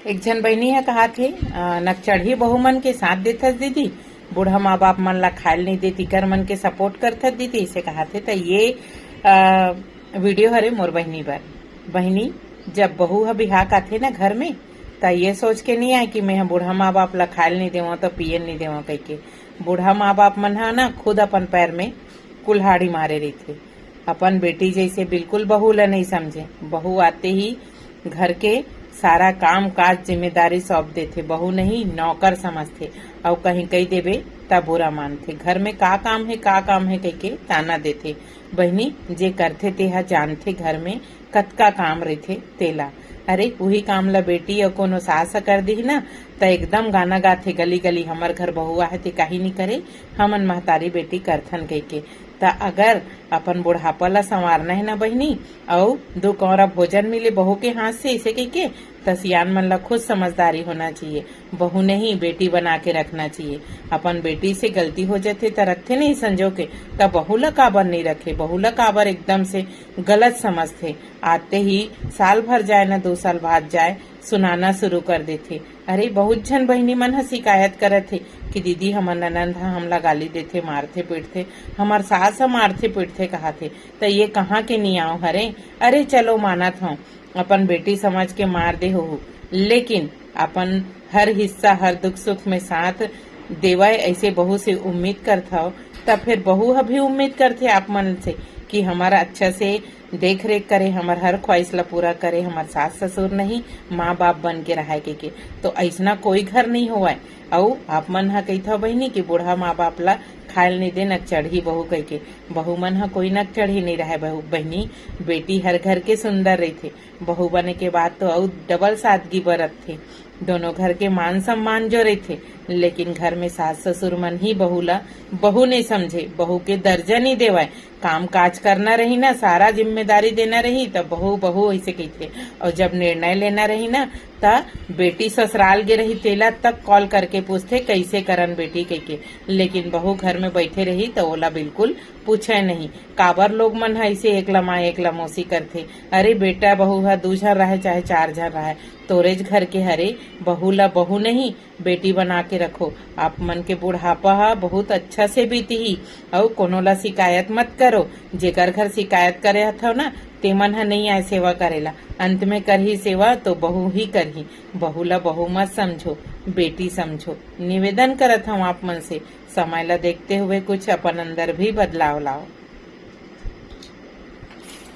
एक जन बहनी है कहा थे नकचढ़ी बहु मन के साथ देथस दीदी, बूढ़ा माँ बाप मन ला खायल नहीं देती कर मन के सपोर्ट करथस दीदी, इसे कहा थे। तो ये वीडियो हरे मोर बहनी बर। बहनी जब बहू ह बिहार का थे ना घर में, तो ये सोच के नहीं आए कि मैं बूढ़ा माँ बाप ला खायल नहीं देव तो पियन नहीं देव कह के। बूढ़ा माँ बाप मन हा ना खुद अपन पैर में कुल्हाड़ी मारे रही थे, अपन बेटी जैसे बिल्कुल बहू ला नहीं समझे। बहू आते ही घर के सारा काम काज जिम्मेदारी सौंप देते, बहू नहीं नौकर समझते और कहीं कही देवे तब बुरा मानते। घर में का काम है कह के ताना देते। बहनी जे करते तेहा जानते घर में कतका काम रहते तेला। अरे वही काम ला बेटी और कोनो सास कर दी ना तो एकदम गाना गाथे गली गली हमर घर बहुआ है ते काही नहीं करे, हमन महतारी बेटी करथन कह के। त अगर अपन बुढ़ापा ला संवारना है ना बहनी और दो कौरा भोजन मिले बहू के हाथ से इसे कह के, त सियान मन ला खुद समझदारी होना चाहिए। बहू नहीं बेटी बना के रखना चाहिए। अपन बेटी से गलती हो जाते तो रखते नहीं संजो के, तब बहू ला काबर नहीं रखे, बहू ला काबर एकदम से गलत समझते। आते ही साल भर जाए ना 2 साल बाद जाए सुनाना शुरू कर देते। अरे बहुत जन बहनी मन ह शिकायत करत थे कि दीदी हमर ननंद हमला गाली देते, मारते पीटते, हमार सास मारते पीटते कहा थे। तो ये कहाँ के नहीं आओ हरे। अरे चलो मानत हूँ अपन बेटी समझ के मार दे हो, लेकिन अपन हर हिस्सा हर दुख सुख में साथ देवाए ऐसे बहू से उम्मीद करता हो, तब फिर बहू भी उम्मीद करते आप मन से कि हमारा अच्छा से देख रेख करे, हमार हर ख्वाहिश ला पूरा करे, हमार सास ससुर नहीं माँ बाप बन के रहा के। तो ऐसा कोई घर नहीं हुआ। और आप मन हा कही था बहनी कि बूढ़ा माँ बाप ला खायल नहीं दे नक चढ़ी बहू कह के। बहू मन हा कोई नक चढ़ी नहीं रहा बहू बहनी, बेटी हर घर के सुंदर रही थे। बहू बने के बाद तो और डबल सादगी बरत थे, दोनों घर के मान सम्मान जो रहे थे। लेकिन घर में सास ससुर मन ही बहू ला बहू नहीं समझे, बहू के दर्जा नहीं देवाए। काम काज करना रही ना, सारा जिम्मेदारी देना रही तब बहू बहू ऐसे कहते। और जब निर्णय लेना रही ना ता बेटी ससुराल गे रही तेला तक कॉल करके पूछते कैसे करन बेटी कह के। लेकिन बहू घर में बैठे रही तो ओला बिल्कुल पूछे नहीं। काबर लोग मन ऐसे एकला माँ एकला मौसी करते। अरे बेटा बहू है 2 जन रहे चाहे 4 जन रहे, तोरेज घर के हरे बहू ला बहू नहीं बेटी बना के रखो। आप मन के बुढ़ापा हा बहुत अच्छा से बीती ही और कोनो ला शिकायत मत करो। जेकर घर शिकायत करे हथो ना ते मन हा नहीं आए सेवा करेला, अंत में करही सेवा तो बहू ही करही। बहू ला बहू मत समझो, बेटी समझो। निवेदन करत हूँ आप मन से समय ला देखते हुए कुछ अपन अंदर भी बदलाव लाओ।